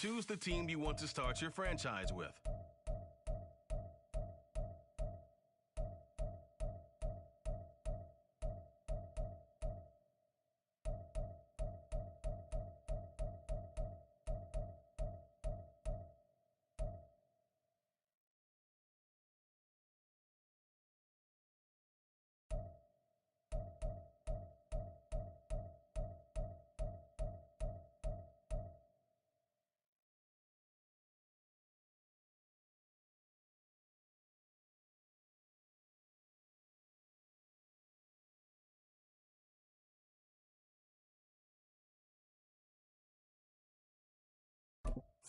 Choose the team you want to start your franchise with.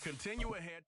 Continue ahead.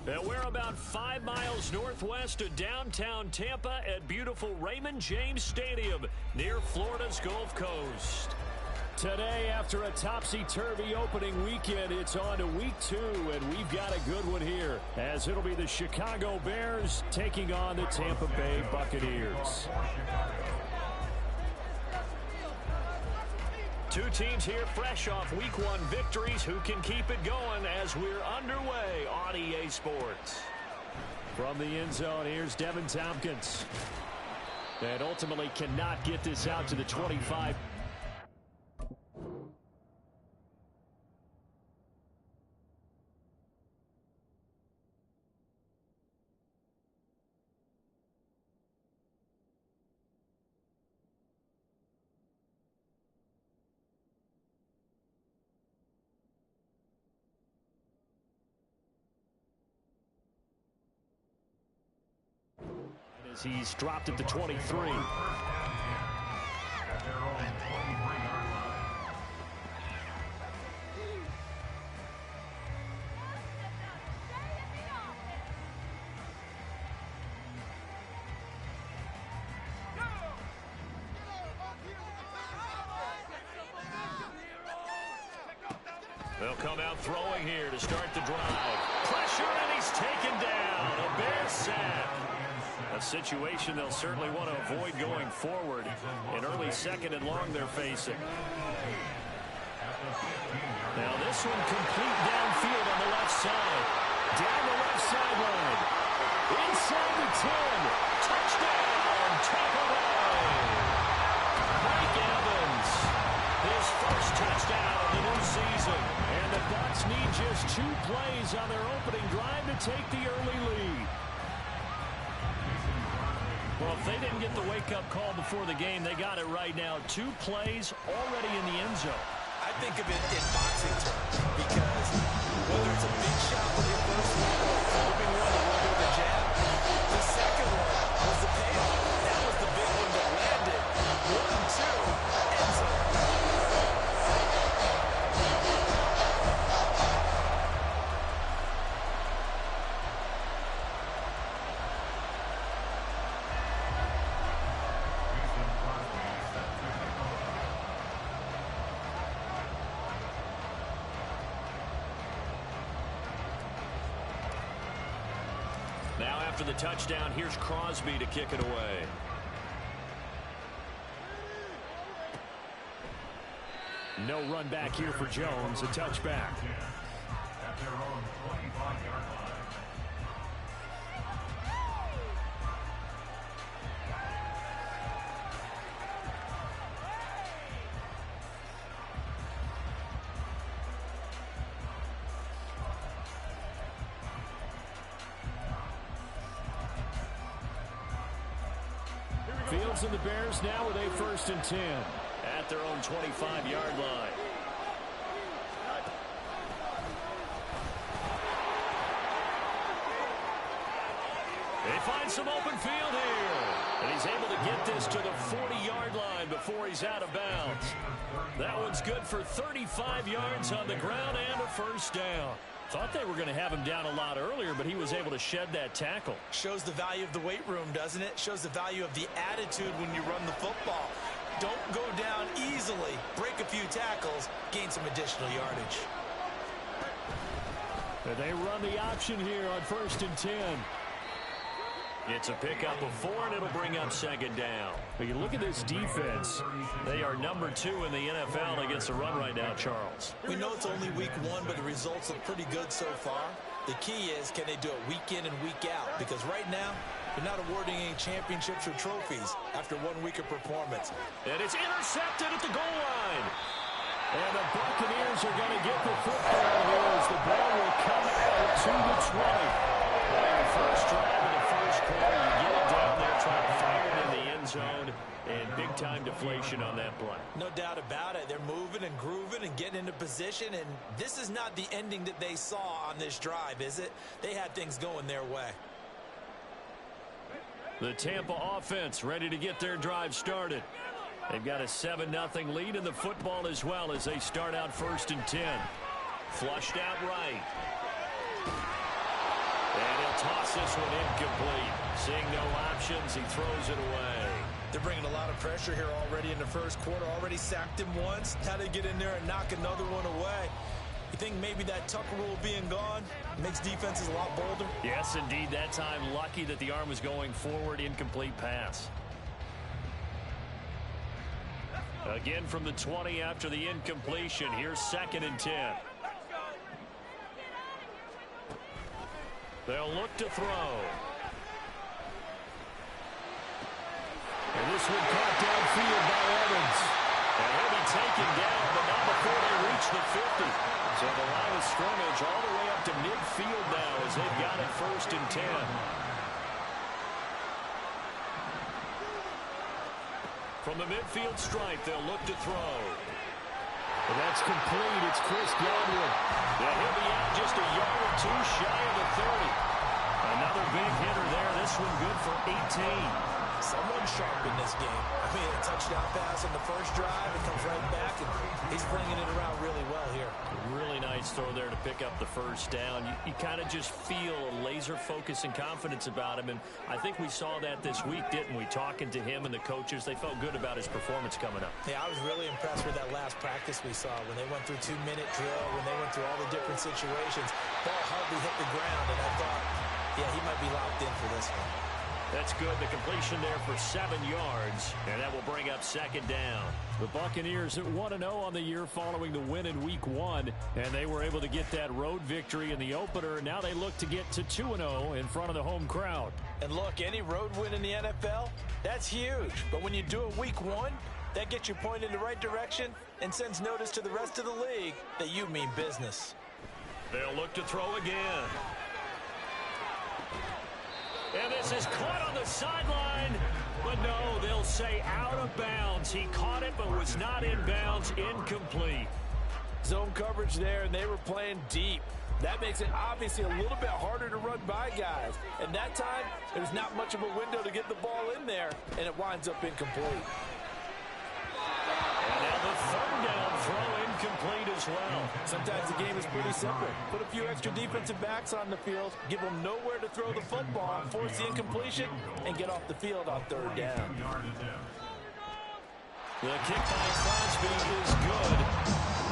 And we're about 5 miles northwest of downtown Tampa at beautiful Raymond James Stadium near Florida's Gulf Coast. Today, after a topsy-turvy opening weekend, it's on to week 2, and we've got a good one here, as it'll be the Chicago Bears taking on the Tampa Bay Buccaneers. Two teams here fresh off Week 1 victories who can keep it going as we're underway on EA Sports. From the end zone, here's Devin Tompkins. And ultimately cannot get this out to the 25. As he's dropped at the 23. They'll come out throwing here to start the drive. Pressure, and he's taken down. A Bears sack. A situation they'll certainly want to avoid going forward. An early second and long they're facing. Now this one complete downfield on the left side. Down the left sideline. Inside the 10. Touchdown, Tampa Bay. Mike Evans. His first touchdown of the new season. And the Bucs need just 2 plays on their opening drive to take the early lead. Well, if they didn't get the wake-up call before the game, they got it right now. 2 plays already in the end zone. I think of it in boxing terms because whether it's a big shot with your first one or a probing one that went over the jab, the second one was the payoff. That was the big one that landed. 1-2, end zone. Now after the touchdown, here's Crosby to kick it away. No run back here for Jones, a touchback. At their own 25-yard line. Fields and the Bears now with a 1st and 10 at their own 25-yard line. They find some open field here. And he's able to get this to the 40-yard line before he's out of bounds. That one's good for 35 yards on the ground and a 1st down. Thought they were going to have him down a lot earlier, but he was able to shed that tackle. Shows the value of the weight room, doesn't it? Shows the value of the attitude when you run the football. Don't go down easily. Break a few tackles. Gain some additional yardage. They run the option here on 1st and 10. It's a pickup of 4, and it'll bring up 2nd down. But you look at this defense. They are number 2 in the NFL against the run right now, Charles. We know it's only week 1, but the results look pretty good so far. The key is, can they do it week in and week out? Because right now, they're not awarding any championships or trophies after 1 week of performance. And it's intercepted at the goal line. And the Buccaneers are going to get the football here as the ball will come out to the 20. The first drive of the first quarter, you get it down there, try to fire it in the end zone, and big-time deflation on that play. No doubt about it. They're moving and grooving and getting into position, and this is not the ending that they saw on this drive, is it? They had things going their way. The Tampa offense ready to get their drive started. They've got a 7-0 lead in the football as well as they start out 1st and 10. Flushed out right. And he'll toss this one incomplete. Seeing no options, he throws it away. They're bringing a lot of pressure here already in the first quarter. Already sacked him once. Now they get in there and knock another one away. You think maybe that Tucker rule being gone makes defenses a lot bolder? Yes, indeed. That time, lucky that the arm was going forward. Incomplete pass. Again from the 20 after the incompletion. Here's 2nd and 10. They'll look to throw. And this one caught downfield by Evans. And he'll be taken down, but not before they reach the 50. So the line of scrimmage all the way up to midfield now as they've got it 1st and 10. From the midfield stripe, they'll look to throw. And that's complete. It's Chris Godwin. Yeah, he'll be out just a yard or two shy of the 30. Another big hitter there. This one good for 18. Someone sharp in this game. I mean, a touchdown pass on the first drive. It comes right back, and he's bringing it around really well here. Really nice throw there to pick up the first down. You kind of just feel a laser focus and confidence about him, and I think we saw that this week, didn't we? Talking to him and the coaches, they felt good about his performance coming up. Yeah, I was really impressed with that last practice we saw when they went through 2-minute drill, when they went through all the different situations. Ball hardly hit the ground, and I thought, yeah, he might be locked in for this one. That's good. The completion there for 7 yards, and that will bring up 2nd down. The Buccaneers at 1-0 on the year following the win in Week 1, and they were able to get that road victory in the opener. Now they look to get to 2-0 in front of the home crowd. And look, any road win in the NFL, that's huge. But when you do it Week 1, that gets you pointed in the right direction and sends notice to the rest of the league that you mean business. They'll look to throw again. And this is caught on the sideline. But no, they'll say out of bounds. He caught it but was not in bounds. Incomplete. Zone coverage there, and they were playing deep. That makes it obviously a little bit harder to run by guys. And that time, there's not much of a window to get the ball in there, and it winds up incomplete. And now the 3rd down throw incomplete as well. Sometimes the game is pretty simple. Put a few extra defensive backs on the field, give them nowhere to throw the football, force the incompletion, and get off the field on 3rd down. The kick by Crosby is good.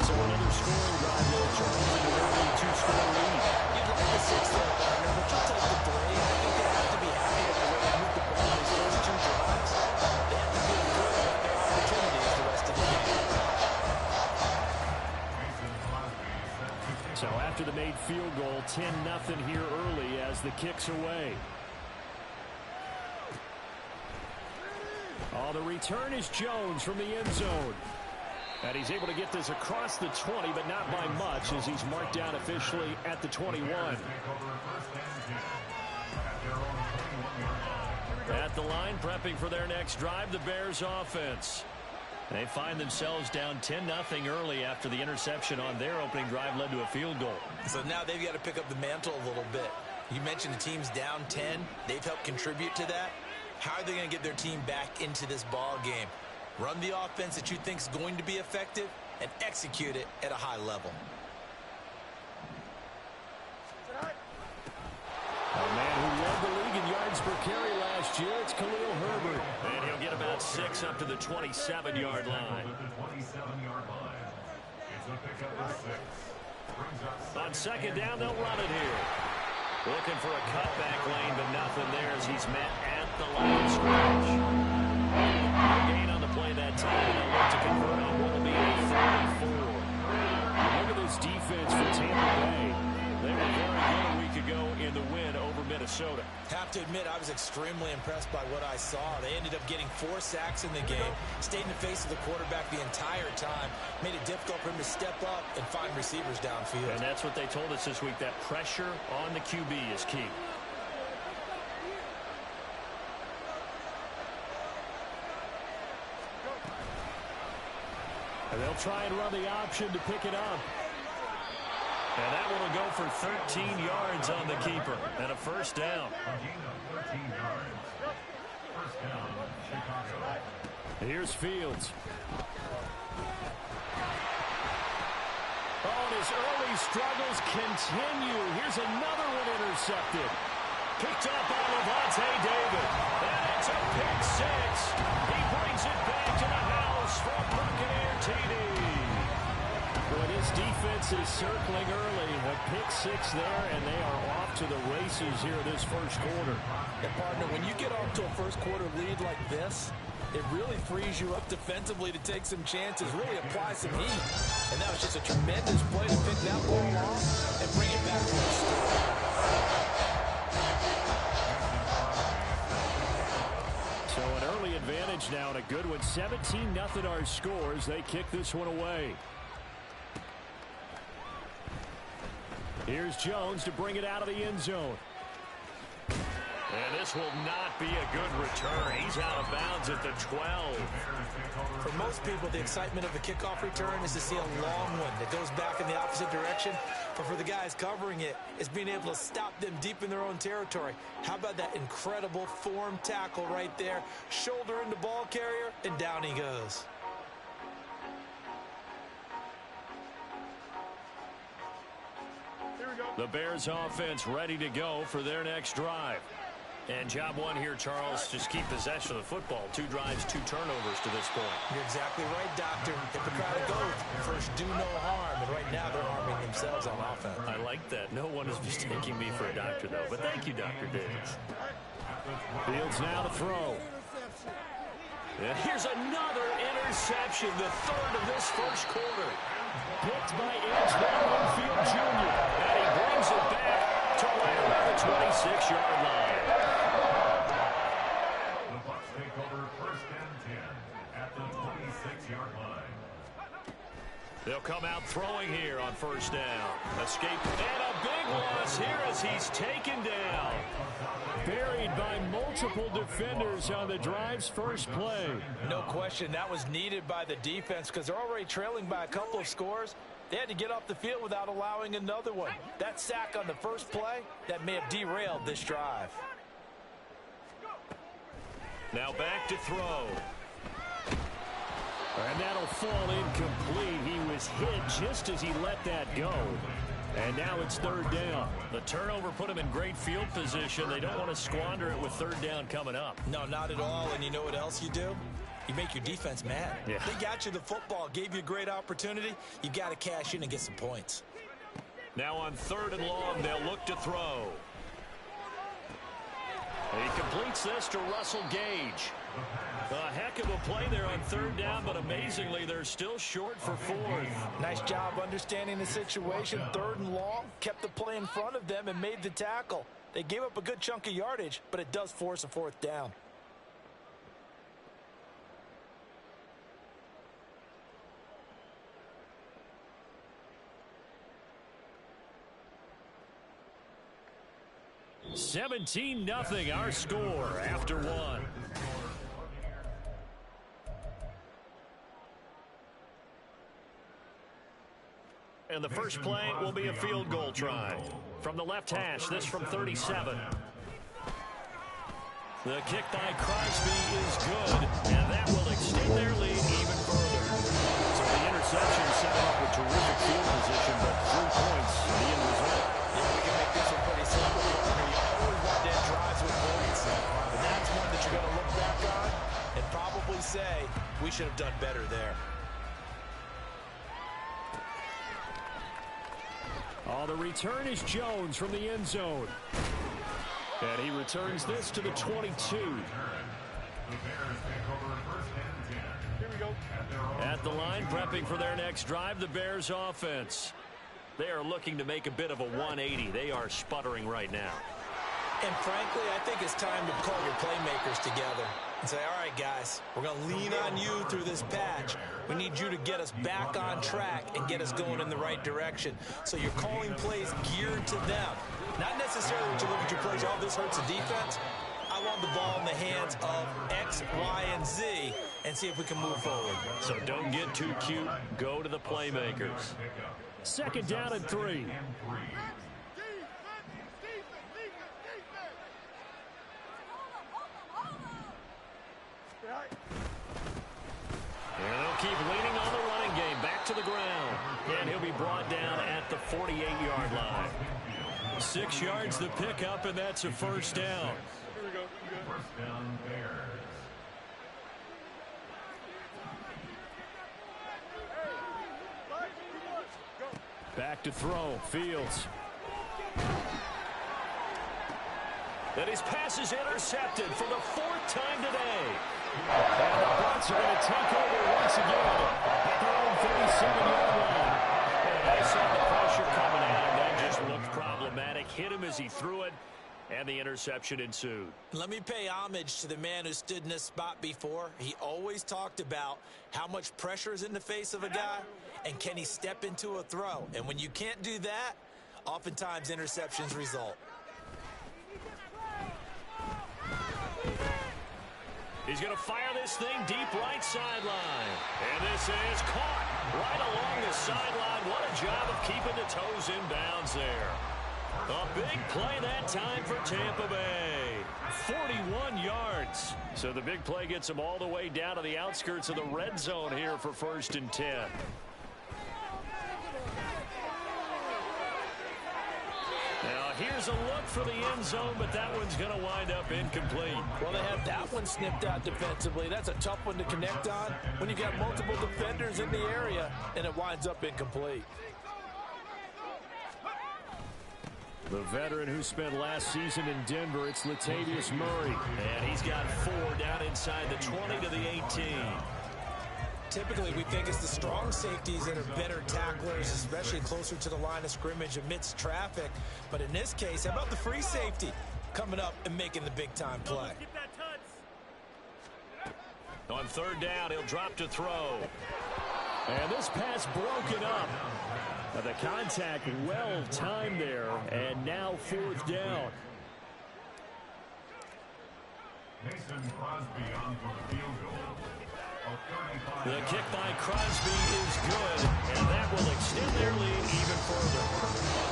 So another scoring drive there, Charles, in an early 2-score lead. You'd like the 6th there, partner, but you'll take the 3. I think they have to be happy with the way they moved the ball in these first 2 drives. They have to feel good about their opportunities the rest of the game. So after the made field goal, 10-0 here early as the kick's away. Oh, the return is Jones from the end zone. And he's able to get this across the 20, but not by much as he's marked down officially at the 21. At the line, prepping for their next drive, the Bears offense. They find themselves down 10-0 early after the interception on their opening drive led to a field goal. So now they've got to pick up the mantle a little bit. You mentioned the team's down 10. They've helped contribute to that. How are they going to get their team back into this ball game? Run the offense that you think is going to be effective and execute it at a high level. A man who led the league in yards per carry last year, it's Khalil Herbert. And he'll get about 6 up to the 27-yard line. On 2nd down, they'll run it here. Looking for a cutback lane, but nothing there as he's met at the line of scrimmage. No gain on the play that time, and they'll look to convert on what will be a 3rd and 4. Look at this defense for Tampa Bay. They were very good a week ago in the win over Minnesota. Have to admit, I was extremely impressed by what I saw. They ended up getting 4 sacks in the game, stayed in the face of the quarterback the entire time, made it difficult for him to step up and find receivers downfield. And that's what they told us this week, that pressure on the QB is key. And they'll try and run the option to pick it up. And that one will go for 13 yards on the keeper and a 1st down. Here's Fields. Oh, and his early struggles continue. Here's another one intercepted. Picked up by Levante David. And it's a pick six. He brings it back to the house for a Buccaneer TD. Well, this defense is circling early. A pick six there, and they are off to the races here this first quarter. And, partner, when you get off to a first quarter lead like this, it really frees you up defensively to take some chances, really apply some heat. And that was just a tremendous play to pick that ball off and bring it back to the store. So an early advantage now and a good one. 17-0 our scores. They kick this one away. Here's Jones to bring it out of the end zone. And this will not be a good return. He's out of bounds at the 12. For most people, the excitement of a kickoff return is to see a long one that goes back in the opposite direction. But for the guys covering it, it's being able to stop them deep in their own territory. How about that incredible form tackle right there? Shoulder into ball carrier, and down he goes. The Bears offense ready to go for their next drive. And job one here, Charles, just keep possession of the football. 2 drives, 2 turnovers to this point. You're exactly right, Doctor. Hippocratic oath. First, do no harm. And right now, they're harming themselves on offense. I like that. No one is mistaking me for a doctor, though. But thank you, Dr. Diggs. Fields now to throw. And here's another interception, the third of this first quarter. Picked by Antoine Winfield Jr. And he brings it back to right around the 26-yard line. The Bucs take over 1st and 10 at the 26-yard line. They'll come out throwing here on 1st down. Escape and a big loss here as he's taken down. Buried by multiple defenders on the drive's first play. No question, that was needed by the defense because they're already trailing by a couple of scores. They had to get off the field without allowing another one. That sack on the first play, that may have derailed this drive. Now back to throw. And that'll fall incomplete. He was hit just as he let that go. And now it's 3rd down. The turnover put him in great field position. They don't want to squander it with 3rd down coming up. No, not at all. And you know what else you do? You make your defense mad. Yeah. They got you the football, gave you a great opportunity. You got to cash in and get some points. Now on 3rd and long, they'll look to throw. He completes this to Russell Gage. A heck of a play there on 3rd down, but amazingly, they're still short for 4th. Nice job understanding the situation. 3rd and long, kept the play in front of them and made the tackle. They gave up a good chunk of yardage, but it does force a 4th down. $17-0 our score after 1. And the first play will be a field goal try. From the left hash, this from 37. The kick by Crosby is good, and that will extend their lead even further. So the interception set up with terrific field position, but 3 points, the end result. Yeah, we can make this one pretty simple. You always want dead drives with points, but that's one that you're going to look back on and probably say, we should have done better there. Oh, the return is Jones from the end zone. And he returns this to the 22. Here we go. At the line, prepping for their next drive, the Bears offense. They are looking to make a bit of a 180. They are sputtering right now. And frankly, I think it's time to call your playmakers together and say, all right, guys, we're going to lean on you through this patch. We need you to get us back on track and get us going in the right direction. So you're calling plays geared to them. Not necessarily that you look at your plays, oh, this hurts the defense. I want the ball in the hands of X, Y, and Z and see if we can move forward. So don't get too cute. Go to the playmakers. 2nd down and 3. And they'll keep leaning on the running game. Back to the ground. And he'll be brought down 48-yard line. 6 yards the pickup, and that's a first down. First down, Bears. Back to throw. Fields. And his pass is intercepted for the 4th time today. And the Bucs are going to take over once again at their own 37-yard line. And they saw the pressure coming at him. That just looked problematic. Hit him as he threw it, and the interception ensued. Let me pay homage to the man who stood in this spot before. He always talked about how much pressure is in the face of a guy, and can he step into a throw. And when you can't do that, oftentimes interceptions result. He's going to fire this thing deep right sideline. And this is caught right along the sideline. What a job of keeping the toes in bounds there. A big play that time for Tampa Bay. 41 yards. So the big play gets them all the way down to the outskirts of the red zone here for 1st and 10. Now here's a look for the end zone, but that one's going to wind up incomplete. Well, they had that one snipped out defensively. That's a tough one to connect on when you got multiple defenders in the area, and it winds up incomplete. The veteran who spent last season in Denver, it's Latavius Murray. And he's got 4 down inside the 20 to the 18. Typically, we think it's the strong safeties that are better tacklers, especially closer to the line of scrimmage amidst traffic. But in this case, how about the free safety coming up and making the big-time play? On 3rd down, he'll drop to throw. And this pass broken up. The contact well timed there, and now 4th down. Mason Crosby on for the field goal. The kick by Crosby is good, and that will extend their lead even further.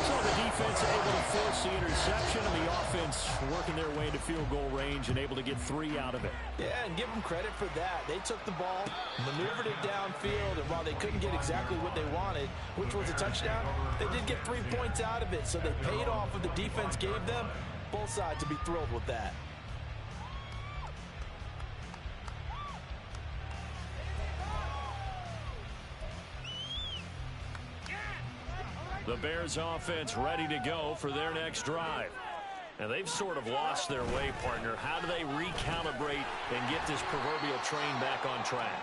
So the defense able to force the interception, and the offense working their way to field goal range and able to get 3 out of it. Yeah, and give them credit for that. They took the ball, maneuvered it downfield, and while they couldn't get exactly what they wanted, which was a touchdown, they did get 3 points out of it, so they paid off what the defense gave them. Both sides to be thrilled with that. The Bears offense ready to go for their next drive. And they've sort of lost their way, partner. How do they recalibrate and get this proverbial train back on track?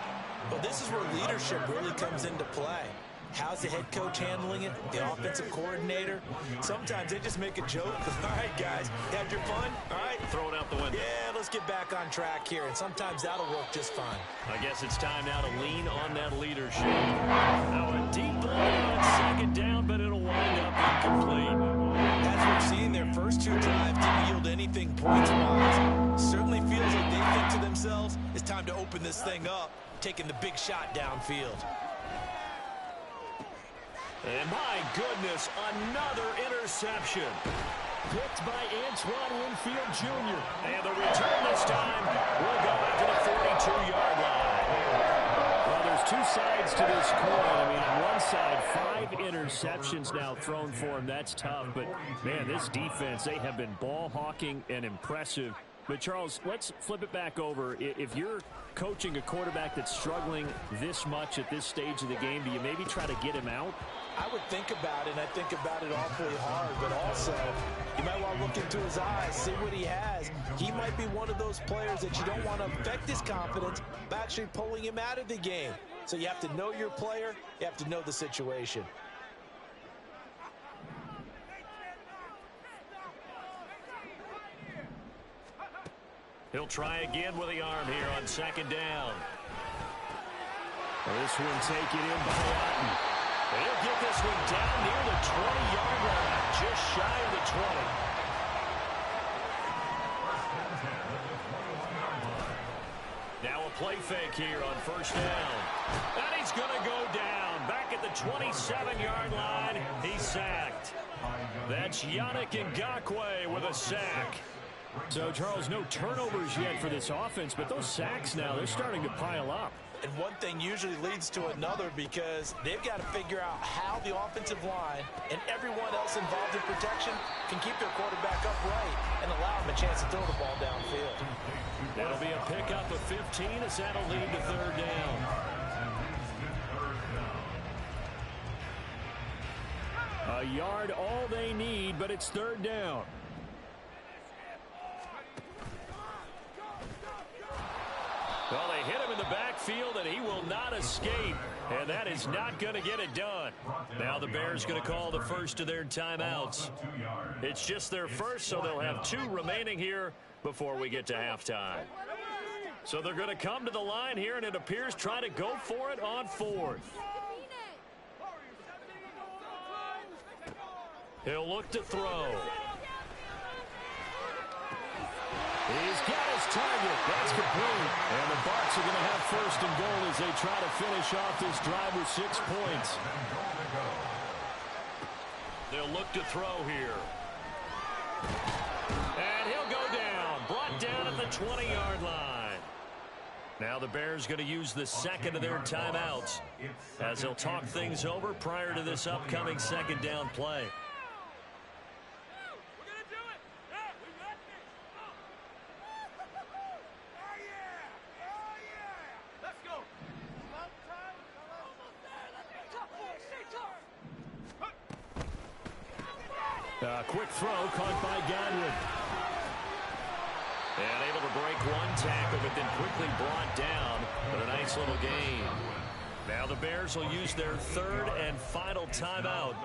Well, this is where leadership really comes into play. How's the head coach handling it? The offensive coordinator? Sometimes they just make a joke. All right, guys, you had your fun? All right. Throw it out the window. Yeah, let's get back on track here. And sometimes that'll work just fine. I guess it's time now to lean on that leadership. Now a deep ball on 2nd down, but it'll wind up incomplete. As we've seen, their first 2 drives didn't yield anything points-wise. Certainly feels like they think to themselves, it's time to open this thing up, taking the big shot downfield. And my goodness, another interception. Picked by Antoine Winfield Jr. And the return this time will go out to the 42-yard line. Well, there's 2 sides to this coin. I mean, on one side, 5 interceptions now thrown for him. That's tough. But, man, this defense, they have been ball hawking and impressive. But, Charles, let's flip it back over. If you're coaching a quarterback that's struggling this much at this stage of the game, do you maybe try to get him out? I would think about it, and I think about it awfully hard. But also, you might want to look into his eyes, see what he has. He might be one of those players that you don't want to affect his confidence by actually pulling him out of the game. So you have to know your player. You have to know the situation. He'll try again with the arm here on 2nd down. This one taken in by Otten. He'll get this one down near the 20-yard line, just shy of the 20. Now a play fake here on 1st down. And he's going to go down. Back at the 27-yard line, he's sacked. That's Yannick Ngakoue with a sack. So, Charles, no turnovers yet for this offense, but those sacks now, they're starting to pile up. And one thing usually leads to another because they've got to figure out how the offensive line and everyone else involved in protection can keep their quarterback upright and allow him a chance to throw the ball downfield. That'll be a pickup of 15 as that'll lead to third down. A yard all they need, but it's third down. Well, they hit him in the backfield, and he will not escape. And that is not going to get it done. Now the Bears going to call the first of their timeouts. It's just their first, so they'll have 2 remaining here before we get to halftime. So they're going to come to the line here, and it appears try to go for it on 4th. He'll look to throw. He's got his target. That's complete. And the Bucs are going to have first and goal as they try to finish off this drive with 6 points. They'll look to throw here. And he'll go down. Brought down at the 20-yard line. Now the Bears going to use the second of their timeouts as they'll talk things over prior to this upcoming second down play. Quick throw caught by Godwin. And able to break one tackle, but then quickly brought down. But a nice little gain. Now the Bears will use their third and final timeout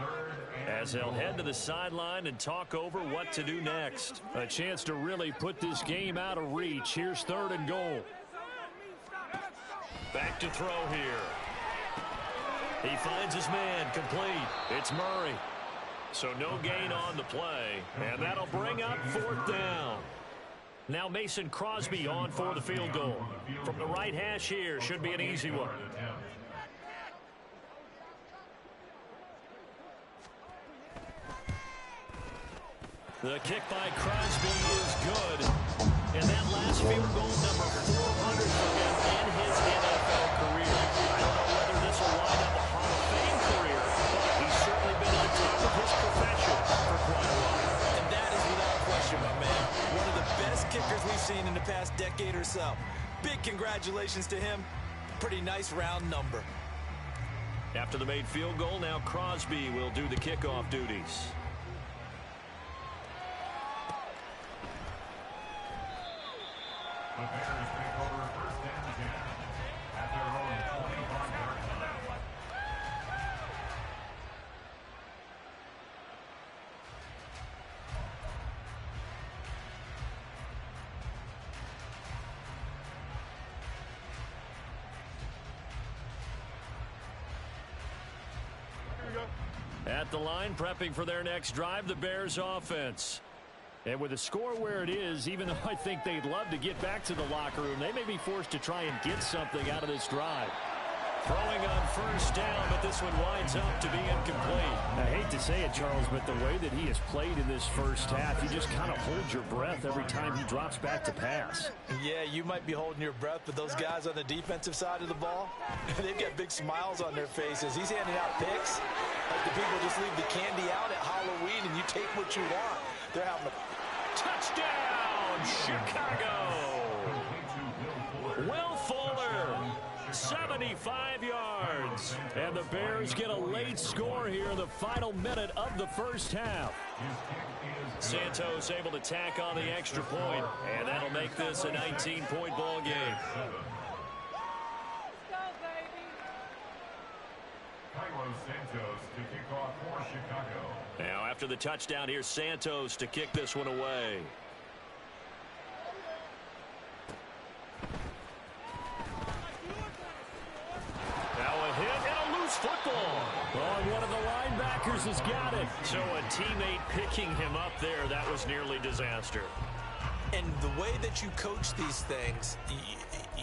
as they'll head to the sideline and talk over what to do next. A chance to really put this game out of reach. Here's third and goal. Back to throw here. He finds his man complete. It's Murray. So no gain on the play, and that'll bring up 4th down. Now Mason Crosby on for the field goal. From the right hash here, should be an easy one. The kick by Crosby is good. And that last field goal, number 400 for him in his NFL career. I don't know whether this will wind up a Hall of Fame career, but he's certainly been on top of his profession for quite a while. And that is without question, my man. One of the best kickers we've seen in the past decade or so. Big congratulations to him. Pretty nice round number. After the made field goal, now Crosby will do the kickoff duties. The Bears take over first and 10 at their own 25-yard line. At the line, prepping for their next drive, the Bears offense. And with the score where it is, even though I think they'd love to get back to the locker room, they may be forced to try and get something out of this drive. Throwing on first down, but this one winds up to be incomplete. I hate to say it, Charles, but the way that he has played in this first half, you just kind of hold your breath every time he drops back to pass. Yeah, you might be holding your breath, but those guys on the defensive side of the ball, they've got big smiles on their faces. He's handing out picks like the people just leave the candy out at Halloween and you take what you want. They're having a touchdown, Chicago. Will Fuller, 75 yards. And the Bears get a late score here in the final minute of the first half. Santos able to tack on the extra point, and that'll make this a 19-point ball game. Santos to kick off for Chicago. Now after the touchdown, here's Santos to kick this one away. Now a hit and a loose football. Oh, and one of the linebackers has got it. So a teammate picking him up there, that was nearly disaster. And the way that you coach these things,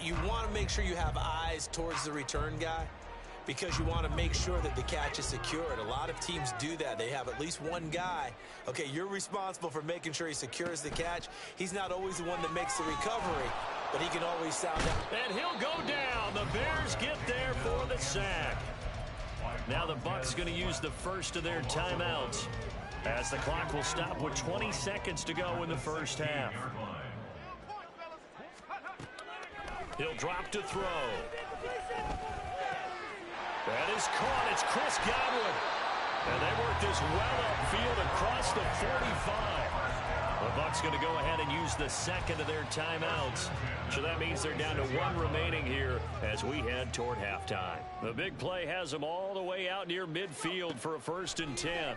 you want to make sure you have eyes towards the return guy, because you want to make sure that the catch is secured. A lot of teams do that. They have at least one guy. Okay, you're responsible for making sure he secures the catch. He's not always the one that makes the recovery, but he can always sound out. And he'll go down. The Bears get there for the sack. Now the Bucs going to use the first of their timeouts as the clock will stop with 20 seconds to go in the first half. He'll drop to throw. That is caught. It's Chris Godwin. And they work this well upfield across the 45. The Bucs going to go ahead and use the second of their timeouts. So that means they're down to one remaining here as we head toward halftime. The big play has them all the way out near midfield for a 1st and 10.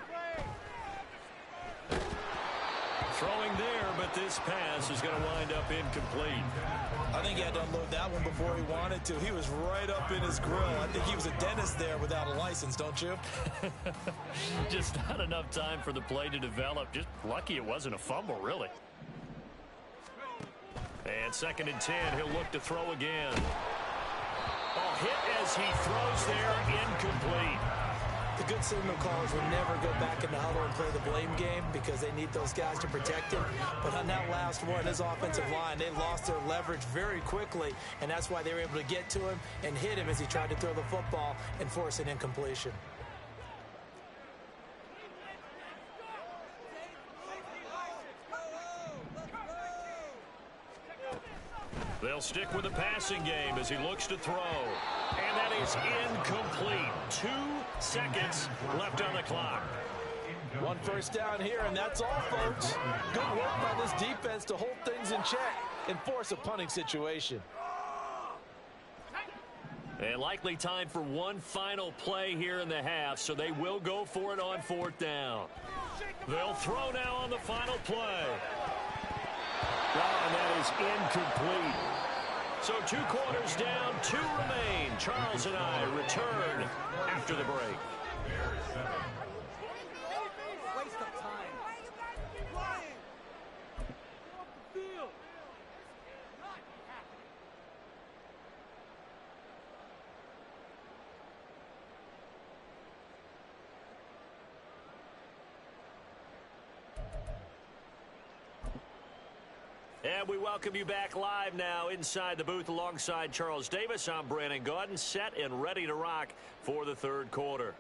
Throwing there, but this pass is going to wind up incomplete. I think he had to unload that one before he wanted to. He was right up in his grill. I think he was a dentist there without a license, don't you? Just not enough time for the play to develop. Just lucky it wasn't a fumble, really. And 2nd and 10, he'll look to throw again. Oh, hit as he throws there, incomplete. The good signal callers will never go back in the huddle and play the blame game because they need those guys to protect him. But on that last one, his offensive line, they lost their leverage very quickly, and that's why they were able to get to him and hit him as he tried to throw the football and force an incompletion. They'll stick with the passing game as he looks to throw. And that is incomplete. 2 seconds left on the clock. 1 first down here, and that's all, folks. Good work by this defense to hold things in check and force a punting situation. And likely time for one final play here in the half, so they will go for it on 4th down. They'll throw now on the final play. And that is incomplete. So 2 quarters down, 2 remain. Charles and I return after the break. Waste of time. And we welcome you back live now inside the booth alongside Charles Davis. I'm Brandon Gaudin, set and ready to rock for the 3rd quarter.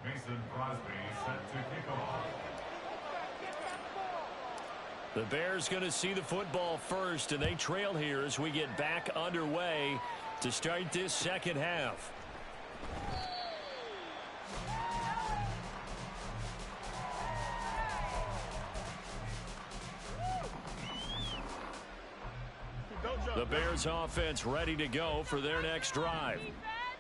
Mason Crosby set to kick off. The Bears going to see the football first, and they trail here as we get back underway to start this 2nd half. The Bears offense ready to go for their next drive.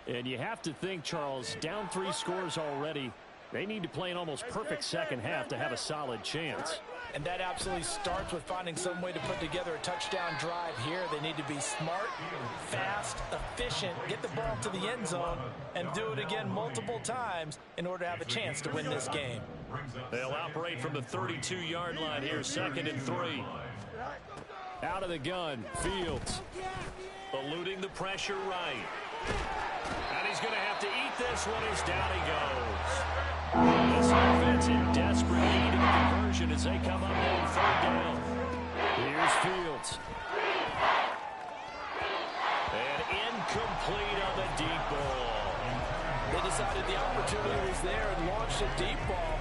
And you have to think, Charles, down 3 scores already. They need to play an almost perfect 2nd half to have a solid chance. And that absolutely starts with finding some way to put together a touchdown drive here. They need to be smart, fast, efficient, get the ball to the end zone, and do it again multiple times in order to have a chance to win this game. They'll operate from the 32-yard line here, 2nd and 3. Out of the gun, Fields. Eluding the pressure right. And he's going to have to eat this one as down he goes. This offense in desperate need of conversion as they come up on 3rd down. Here's Fields. And incomplete on the deep ball. They decided the opportunity was there and launched a deep ball.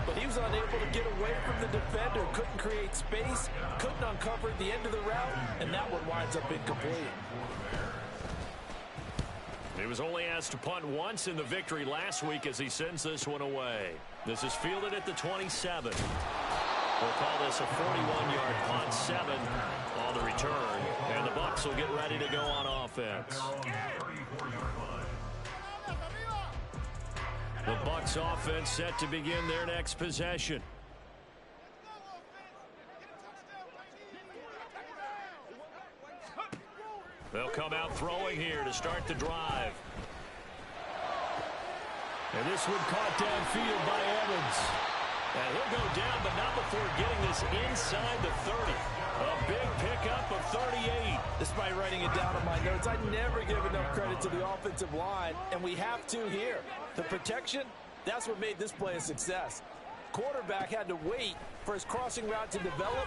But he was unable to get away from the defender, couldn't create space, couldn't uncover the end of the route, and that one winds up incomplete. He was only asked to punt once in the victory last week as he sends this one away. This is fielded at the 27. We'll call this a 41-yard punt, 7 on the return, and the Bucs will get ready to go on offense. The Bucs offense set to begin their next possession. They'll come out throwing here to start the drive. And this one caught downfield by Evans. And he'll go down, but not before getting this inside the 30. A big pickup of 38. Despite writing it down on my notes, I never give enough credit to the offensive line, and we have to here. The protection, that's what made this play a success. Quarterback had to wait for his crossing route to develop,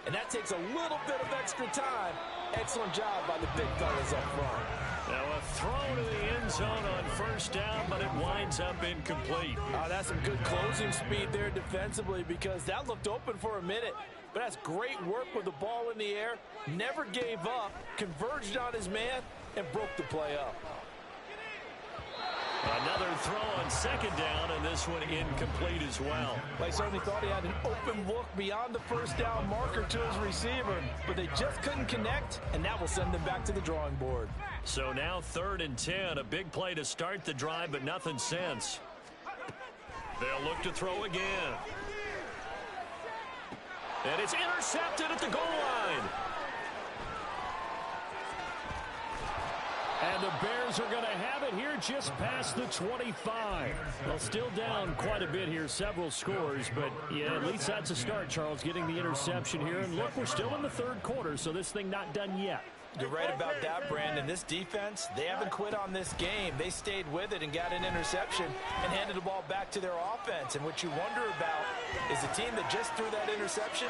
and that takes a little bit of extra time. Excellent job by the big fellas up front. Now a throw to the end zone on first down, but it winds up incomplete. Oh, that's some good closing speed there defensively, because that looked open for a minute. But that's great work with the ball in the air. Never gave up, converged on his man, and broke the play up. Another throw on second down, and this one incomplete as well. They certainly thought he had an open look beyond the first down marker to his receiver, but they just couldn't connect, and that will send them back to the drawing board. So now 3rd and 10, a big play to start the drive, but nothing since. They'll look to throw again. And it's intercepted at the goal line. And the Bears are going to have it here just past the 25. Well, still down quite a bit here, several scores, but yeah, at least that's a start, Charles, getting the interception here. And look, we're still in the 3rd quarter, so this thing not done yet. You're right about that, Brandon. This defense, they haven't quit on this game. They stayed with it and got an interception and handed the ball back to their offense. And what you wonder about is the team that just threw that interception,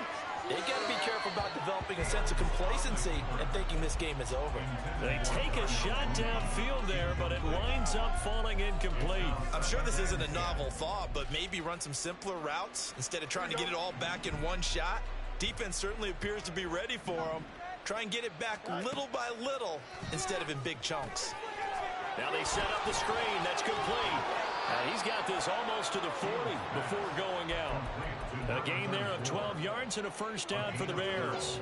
they got to be careful about developing a sense of complacency and thinking this game is over. They take a shot downfield there, but it winds up falling incomplete. I'm sure this isn't a novel thought, but maybe run some simpler routes instead of trying to get it all back in one shot. Defense certainly appears to be ready for them. Try and get it back little by little instead of in big chunks. Now they set up the screen. That's complete. And he's got this almost to the 40 before going out. A gain there of 12 yards and a first down for the Bears.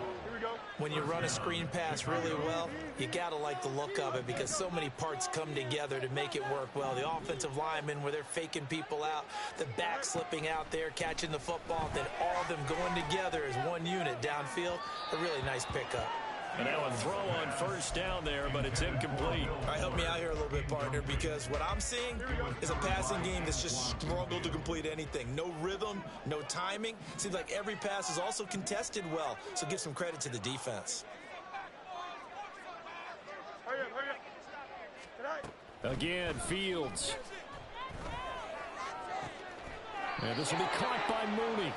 When you run a screen pass really well, you got to like the look of it because so many parts come together to make it work well. The offensive linemen, where they're faking people out, the back slipping out there, catching the football, then all of them going together as one unit downfield. A really nice pickup. And now a throw on first down there, but it's incomplete. All right, help me out here a little bit, partner, because what I'm seeing is a passing game that's just struggled to complete anything. No rhythm, no timing. Seems like every pass is also contested well, so give some credit to the defense. Again, Fields. And this will be caught by Mooney.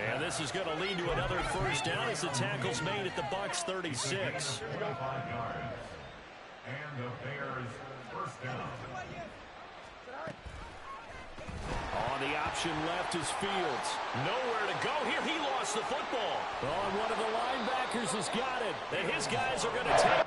And this is going to lead to another first down as the tackle's made at the Bucs 36. And the Bears first down. On the option left is Fields. Nowhere to go here. He lost the football. Oh, and one of the linebackers has got it. And his guys are going to take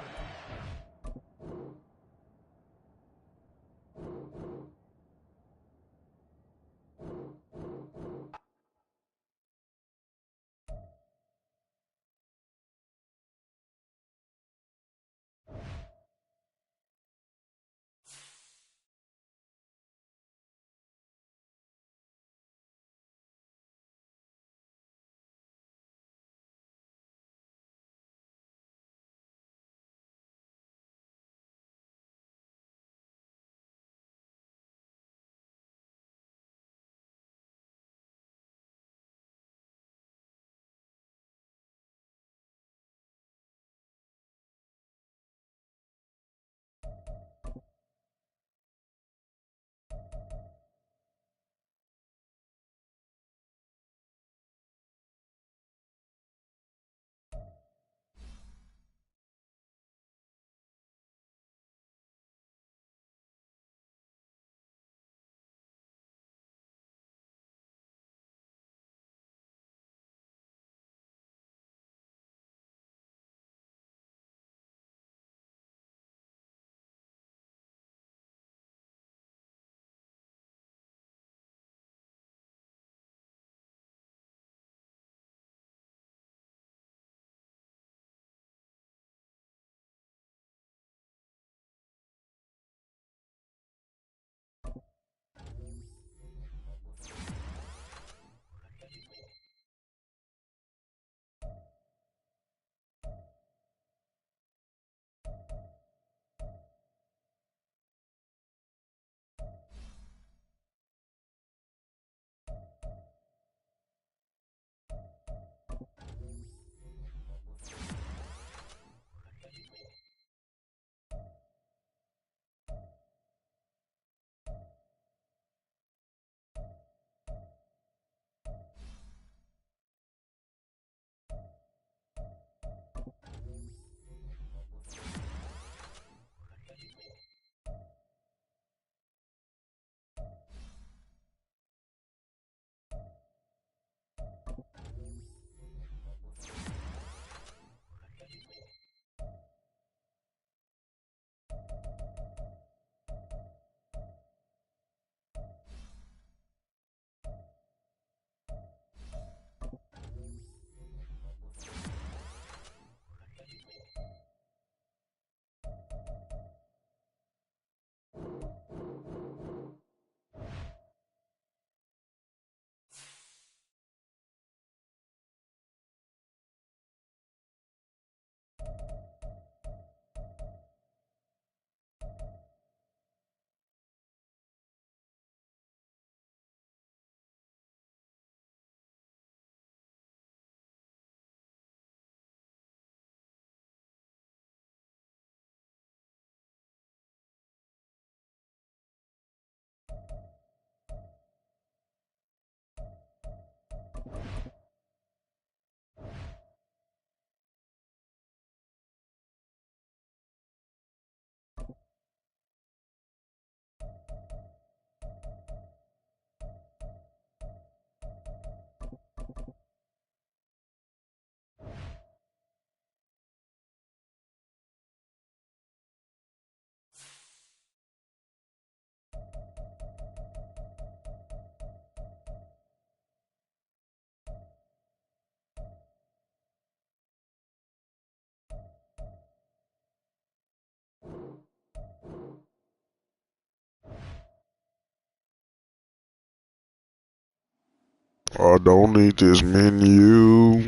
I don't need this menu.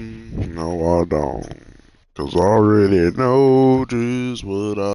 No, I don't. 'Cause I already know just what I